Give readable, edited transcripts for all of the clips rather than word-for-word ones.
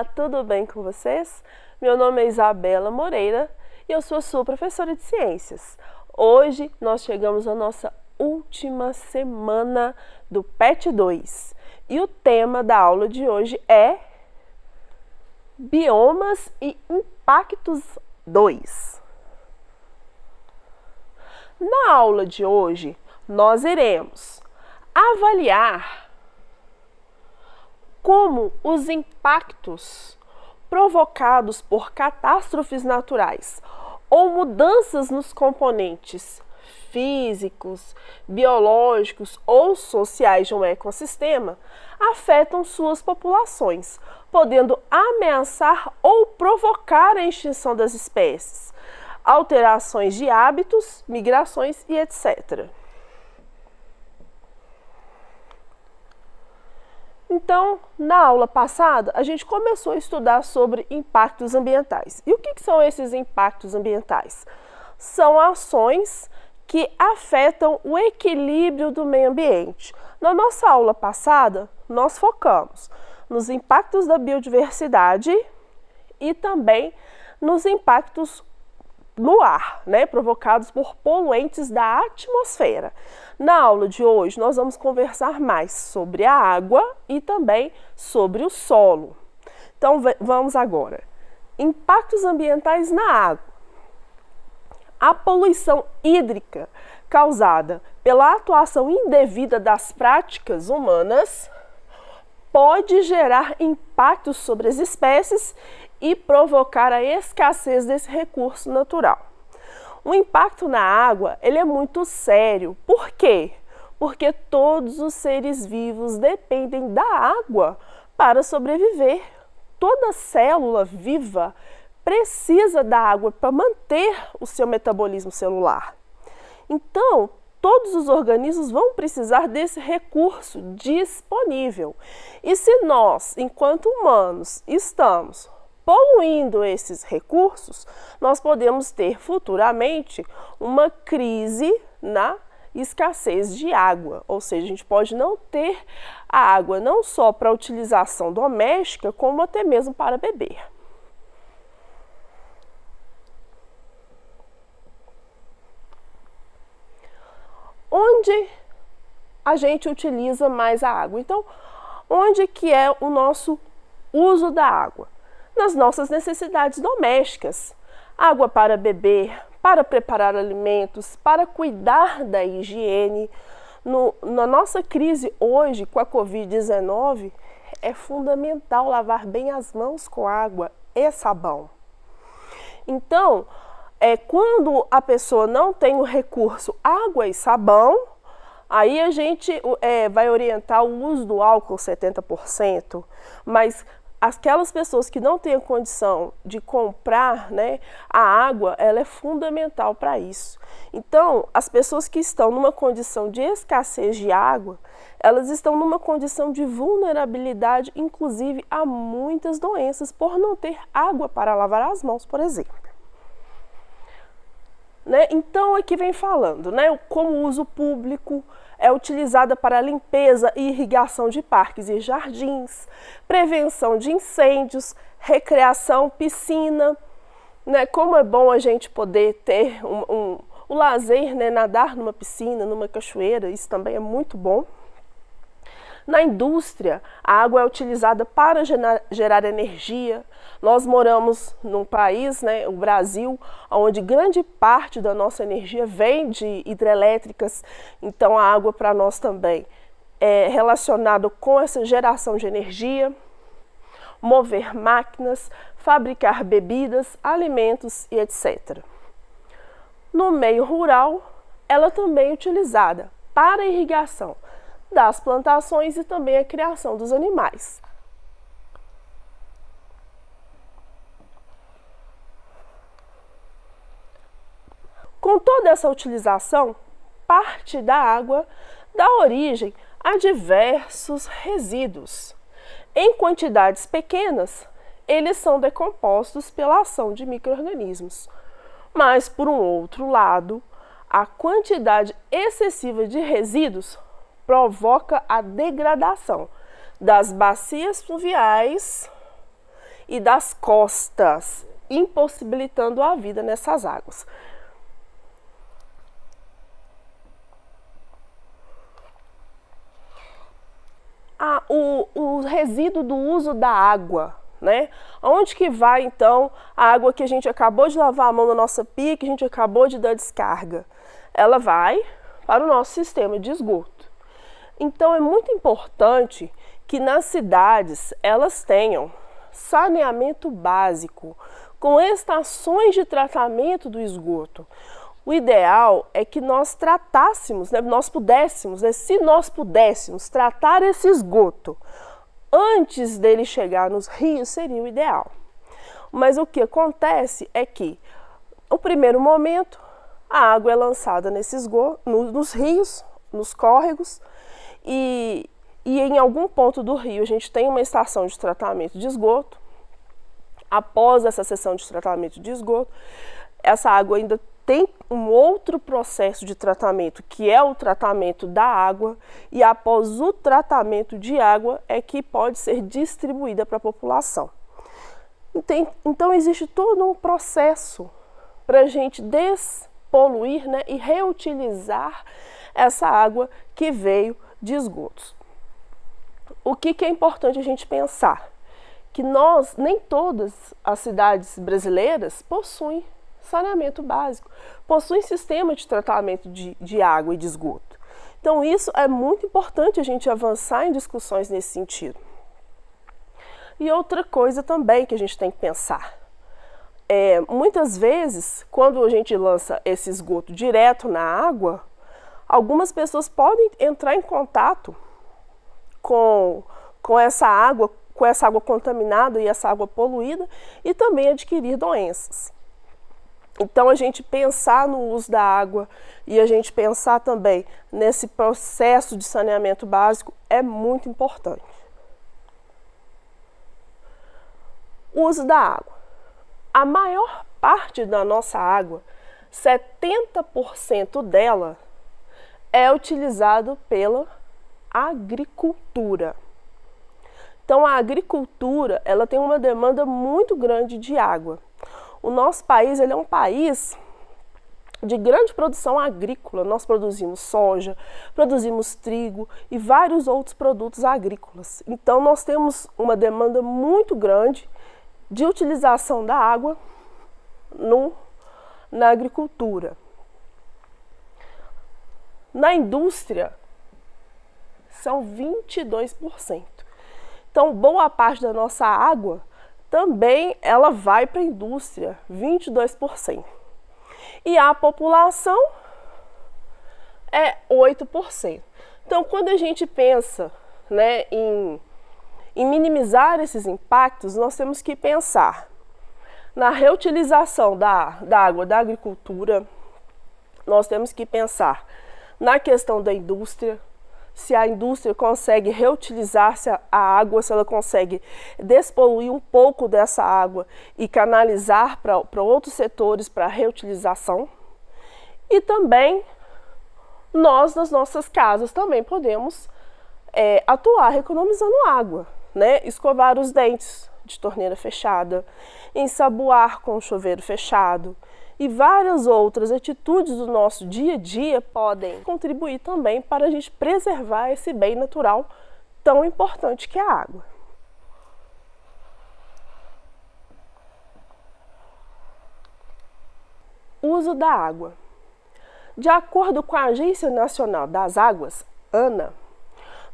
Olá, tudo bem com vocês? Meu nome é Isabela Moreira e eu sou a sua professora de ciências. Hoje nós chegamos à nossa última semana do PET 2 e o tema da aula de hoje é Biomas e Impactos 2. Na aula de hoje, nós iremos avaliar como os impactos provocados por catástrofes naturais ou mudanças nos componentes físicos, biológicos ou sociais de um ecossistema afetam suas populações, podendo ameaçar ou provocar a extinção das espécies, alterações de hábitos, migrações e etc. Então, na aula passada, a gente começou a estudar sobre impactos ambientais. E o que são esses impactos ambientais? São ações que afetam o equilíbrio do meio ambiente. Na nossa aula passada, nós focamos nos impactos da biodiversidade e também nos impactos no ar, provocados por poluentes da atmosfera. Na aula de hoje, nós vamos conversar mais sobre a água e também sobre o solo. Então, vamos agora. Impactos ambientais na água. A poluição hídrica causada pela atuação indevida das práticas humanas pode gerar impactos sobre as espécies e provocar a escassez desse recurso natural. O impacto na água, ele é muito sério. Por quê? Porque todos os seres vivos dependem da água para sobreviver. Toda célula viva precisa da água para manter o seu metabolismo celular. Então, todos os organismos vão precisar desse recurso disponível. E se nós, enquanto humanos, estamos poluindo esses recursos, nós podemos ter futuramente uma crise na escassez de água, ou seja, a gente pode não ter a água não só para utilização doméstica, como até mesmo para beber. Onde a gente utiliza mais a água? Então, onde que é o nosso uso da água? Nas nossas necessidades domésticas. Água para beber, para preparar alimentos, para cuidar da higiene. Na nossa crise hoje com a Covid-19, é fundamental lavar bem as mãos com água e sabão. Então, quando a pessoa não tem o recurso água e sabão, aí a gente vai orientar o uso do álcool 70%, mas aquelas pessoas que não têm a condição de comprar, a água, ela é fundamental para isso. Então, as pessoas que estão numa condição de escassez de água, elas estão numa condição de vulnerabilidade, inclusive a muitas doenças, por não ter água para lavar as mãos, por exemplo. Então, aqui vem falando, como o uso público é utilizada para a limpeza e irrigação de parques e jardins, prevenção de incêndios, recreação, piscina, como é bom a gente poder ter o lazer, nadar numa piscina, numa cachoeira, isso também é muito bom. Na indústria, a água é utilizada para gerar energia. Nós moramos num país, o Brasil, onde grande parte da nossa energia vem de hidrelétricas, então a água para nós também é relacionada com essa geração de energia, mover máquinas, fabricar bebidas, alimentos e etc. No meio rural, ela também é utilizada para irrigação das plantações e também a criação dos animais. Com toda essa utilização, parte da água dá origem a diversos resíduos. Em quantidades pequenas, eles são decompostos pela ação de micro-organismos. Mas, por um outro lado, a quantidade excessiva de resíduos provoca a degradação das bacias fluviais e das costas, impossibilitando a vida nessas águas. O resíduo do uso da água, né? Onde que vai, então, a água que a gente acabou de lavar a mão na nossa pia, que a gente acabou de dar descarga? Ela vai para o nosso sistema de esgoto. Então, é muito importante que nas cidades elas tenham saneamento básico, com estações de tratamento do esgoto. O ideal é que nós tratássemos, né, se nós pudéssemos tratar esse esgoto antes dele chegar nos rios, seria o ideal. Mas o que acontece é que, no primeiro momento, a água é lançada nos rios, nos córregos, e em algum ponto do rio a gente tem uma estação de tratamento de esgoto. Após essa seção de tratamento de esgoto, essa água ainda tem um outro processo de tratamento, que é o tratamento da água, e após o tratamento de água é que pode ser distribuída para a população. Então existe todo um processo para a gente despoluir, né, e reutilizar essa água que veio de esgotos. O que é importante a gente pensar? Que nem todas as cidades brasileiras possuem saneamento básico, possuem sistema de tratamento de água e de esgoto. Então isso é muito importante a gente avançar em discussões nesse sentido. E outra coisa também que a gente tem que pensar, muitas vezes, quando a gente lança esse esgoto direto na água, algumas pessoas podem entrar em contato com essa água contaminada e essa água poluída e também adquirir doenças. Então, a gente pensar no uso da água e a gente pensar também nesse processo de saneamento básico é muito importante. O uso da água. A maior parte da nossa água, 70% dela, é utilizado pela agricultura. Então, a agricultura, ela tem uma demanda muito grande de água. O nosso país, ele é um país de grande produção agrícola. Nós produzimos soja, produzimos trigo e vários outros produtos agrícolas. Então, nós temos uma demanda muito grande de utilização da água na agricultura. Na indústria, são 22%. Então, boa parte da nossa água também ela vai para a indústria, 22%. E a população é 8%. Então, quando a gente pensa, né, em minimizar esses impactos, nós temos que pensar na reutilização da água da agricultura, nós temos que pensar na questão da indústria, se a indústria consegue reutilizar a água, se ela consegue despoluir um pouco dessa água e canalizar para outros setores para reutilização. E também nós, nas nossas casas, também podemos atuar economizando água, né? Escovar os dentes de torneira fechada, ensaboar com o chuveiro fechado, e várias outras atitudes do nosso dia a dia podem contribuir também para a gente preservar esse bem natural tão importante que é a água. Uso da água. De acordo com a Agência Nacional das Águas, ANA,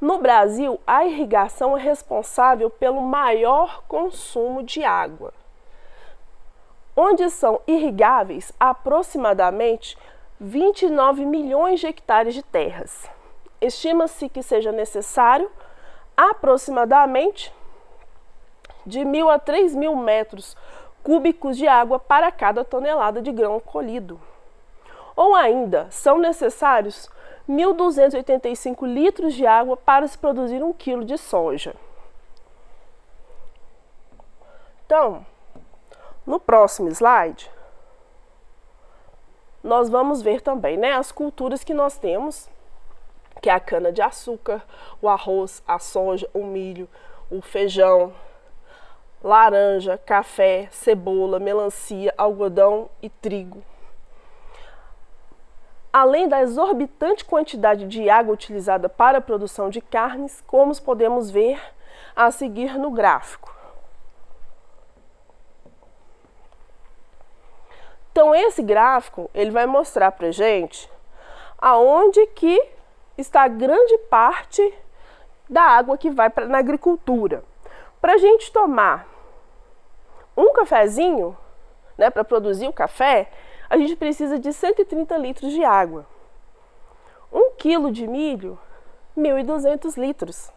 no Brasil, a irrigação é responsável pelo maior consumo de água, onde são irrigáveis aproximadamente 29 milhões de hectares de terras. Estima-se que seja necessário aproximadamente de 1.000 a 3.000 metros cúbicos de água para cada tonelada de grão colhido. Ou ainda, são necessários 1.285 litros de água para se produzir 1 quilo de soja. Então, no próximo slide, nós vamos ver também, né, as culturas que nós temos, que é a cana-de-açúcar, o arroz, a soja, o milho, o feijão, laranja, café, cebola, melancia, algodão e trigo. Além da exorbitante quantidade de água utilizada para a produção de carnes, como podemos ver a seguir no gráfico. Então, esse gráfico ele vai mostrar para a gente aonde que está grande parte da água que vai na agricultura. Para a gente tomar um cafezinho, né, para produzir o café, a gente precisa de 130 litros de água. 1 quilo de milho, 1.200 litros.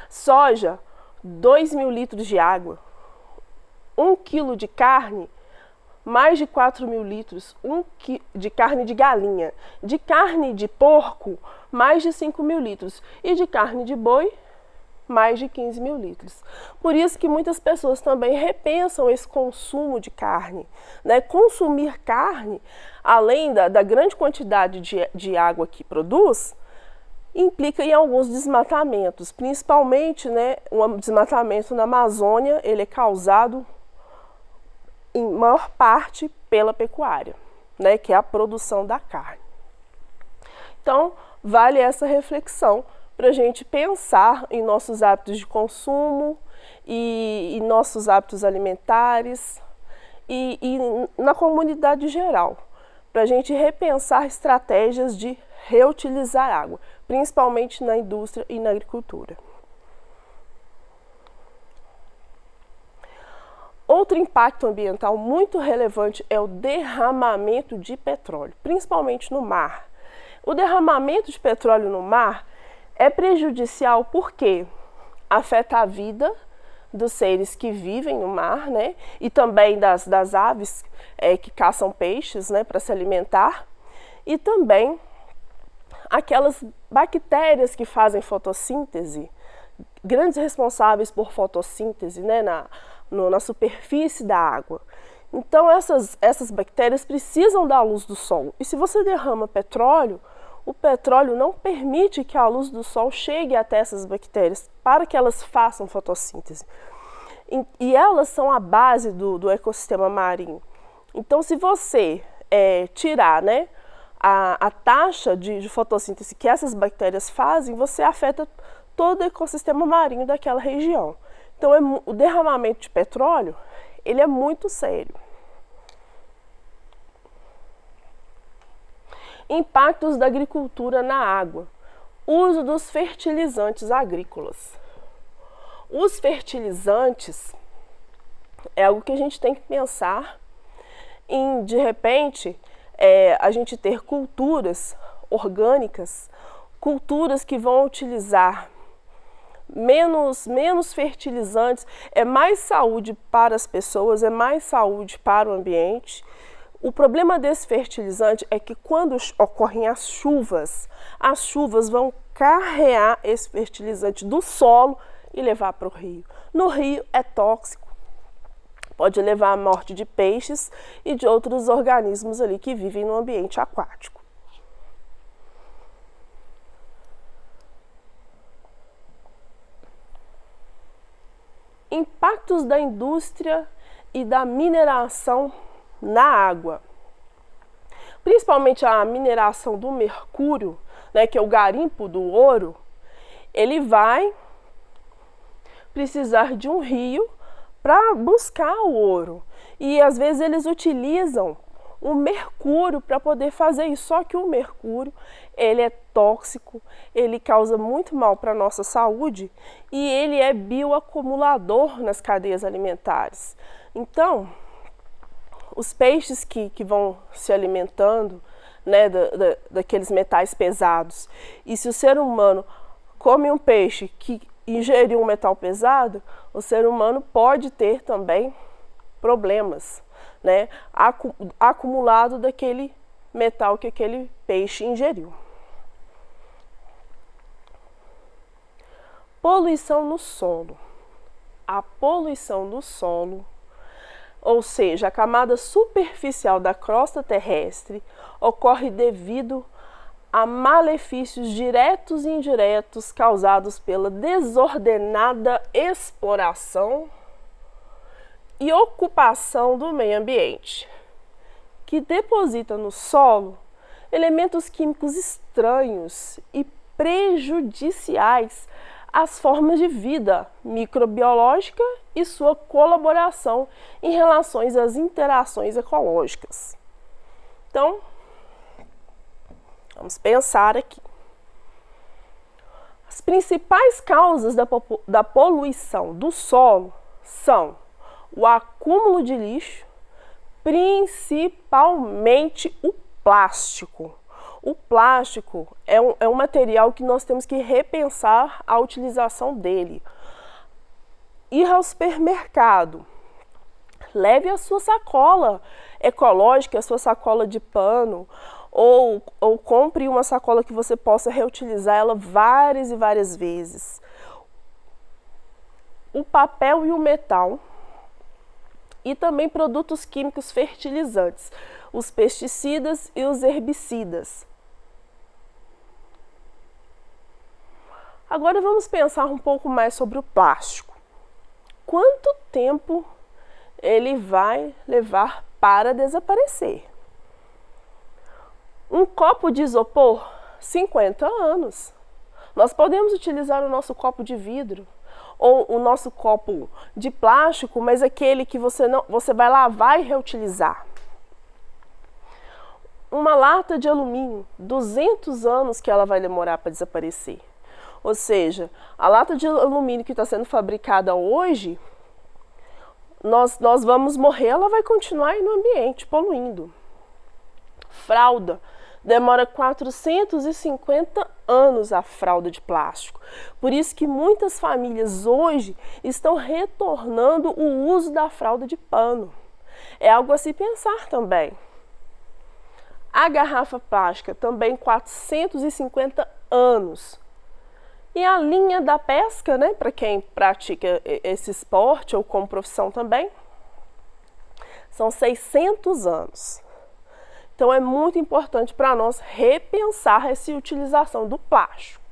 Soja, 2.000 litros de água. 1 quilo de carne, mais de 4.000 litros, de carne de galinha. De carne de porco, mais de 5.000 litros. E de carne de boi, mais de 15.000 litros. Por isso que muitas pessoas também repensam esse consumo de carne, né? Consumir carne, além da grande quantidade de água que produz, implica em alguns desmatamentos. Principalmente, né, um desmatamento na Amazônia, ele é causado em maior parte pela pecuária, né, que é a produção da carne. Então, vale essa reflexão para a gente pensar em nossos hábitos de consumo e nossos hábitos alimentares e na comunidade geral, para a gente repensar estratégias de reutilizar água, principalmente na indústria e na agricultura. Outro impacto ambiental muito relevante é o derramamento de petróleo, principalmente no mar. O derramamento de petróleo no mar é prejudicial porque afeta a vida dos seres que vivem no mar, né? E também das aves que caçam peixes, né, para se alimentar. E também aquelas bactérias que fazem fotossíntese, grandes responsáveis por fotossíntese, né, na superfície da água. Então essas bactérias precisam da luz do sol. E se você derrama petróleo, o petróleo não permite que a luz do sol chegue até essas bactérias para que elas façam fotossíntese. E elas são a base do ecossistema marinho. Então, se você tirar, né, a taxa de fotossíntese que essas bactérias fazem, você afeta todo o ecossistema marinho daquela região. Então, o derramamento de petróleo, ele é muito sério. Impactos da agricultura na água. Uso dos fertilizantes agrícolas. Os fertilizantes é algo que a gente tem que pensar em, de repente, a gente ter culturas orgânicas, culturas que vão utilizar menos fertilizantes, é mais saúde para as pessoas, é mais saúde para o ambiente. O problema desse fertilizante é que quando ocorrem as chuvas vão carregar esse fertilizante do solo e levar para o rio. No rio é tóxico, pode levar à morte de peixes e de outros organismos ali que vivem no ambiente aquático. Impactos da indústria e da mineração na água. Principalmente a mineração do mercúrio, né, que é o garimpo do ouro, ele vai precisar de um rio para buscar o ouro. E às vezes eles utilizam o mercúrio para poder fazer isso. Só que o mercúrio, ele é tóxico, ele causa muito mal para a nossa saúde e ele é bioacumulador nas cadeias alimentares. Então, os peixes que vão se alimentando, né, daqueles metais pesados, e se o ser humano come um peixe que ingeriu um metal pesado, o ser humano pode ter também problemas, né, acumulado daquele metal que aquele peixe ingeriu. Poluição no solo. A poluição do solo, ou seja, a camada superficial da crosta terrestre, ocorre devido a malefícios diretos e indiretos causados pela desordenada exploração e ocupação do meio ambiente, que deposita no solo elementos químicos estranhos e prejudiciais às formas de vida microbiológica e sua colaboração em relação às interações ecológicas. Então, vamos pensar aqui. As principais causas da poluição do solo são o acúmulo de lixo, principalmente o plástico. O plástico é um material que nós temos que repensar a utilização dele. Ir ao supermercado, leve a sua sacola ecológica, a sua sacola de pano, ou compre uma sacola que você possa reutilizar ela várias e várias vezes. O papel e o metal, e também produtos químicos fertilizantes, os pesticidas e os herbicidas. Agora vamos pensar um pouco mais sobre o plástico. Quanto tempo ele vai levar para desaparecer? Um copo de isopor, 50 anos. Nós podemos utilizar o nosso copo de vidro ou o nosso copo de plástico, mas aquele que você vai lavar e reutilizar. Uma lata de alumínio, 200 anos que ela vai demorar para desaparecer. Ou seja, a lata de alumínio que está sendo fabricada hoje, nós vamos morrer, ela vai continuar aí no ambiente, poluindo. Fralda, demora 450 anos a fralda de plástico. Por isso que muitas famílias hoje estão retornando o uso da fralda de pano. É algo a se pensar também. A garrafa plástica, também 450 anos. E a linha da pesca, né, para quem pratica esse esporte ou como profissão também, são 600 anos. Então é muito importante para nós repensar essa utilização do plástico.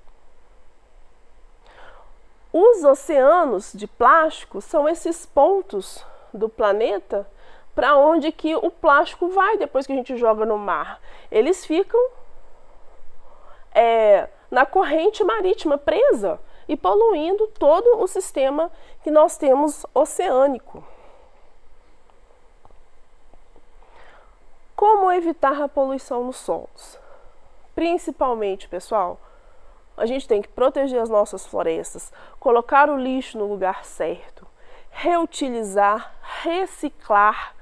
Os oceanos de plástico são esses pontos do planeta para onde que o plástico vai depois que a gente joga no mar. Eles ficam na corrente marítima presa e poluindo todo o sistema que nós temos oceânico. Como evitar a poluição nos solos? Principalmente, pessoal, a gente tem que proteger as nossas florestas, colocar o lixo no lugar certo, reutilizar, reciclar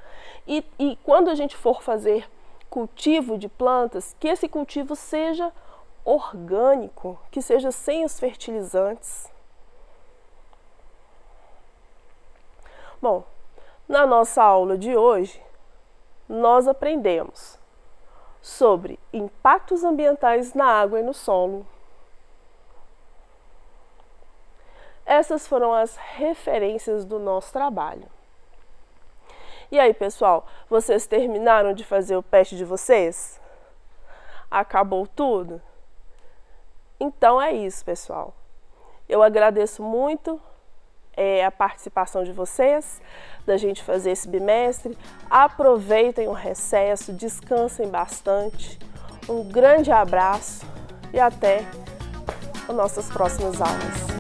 e quando a gente for fazer cultivo de plantas, que esse cultivo seja orgânico, que seja sem os fertilizantes. Bom, na nossa aula de hoje, nós aprendemos sobre impactos ambientais na água e no solo. Essas foram as referências do nosso trabalho. E aí, pessoal, vocês terminaram de fazer o teste de vocês? Acabou tudo? Então é isso, pessoal. Eu agradeço muito a participação de vocês, da gente fazer esse bimestre. Aproveitem o recesso, descansem bastante. Um grande abraço e até as nossas próximas aulas.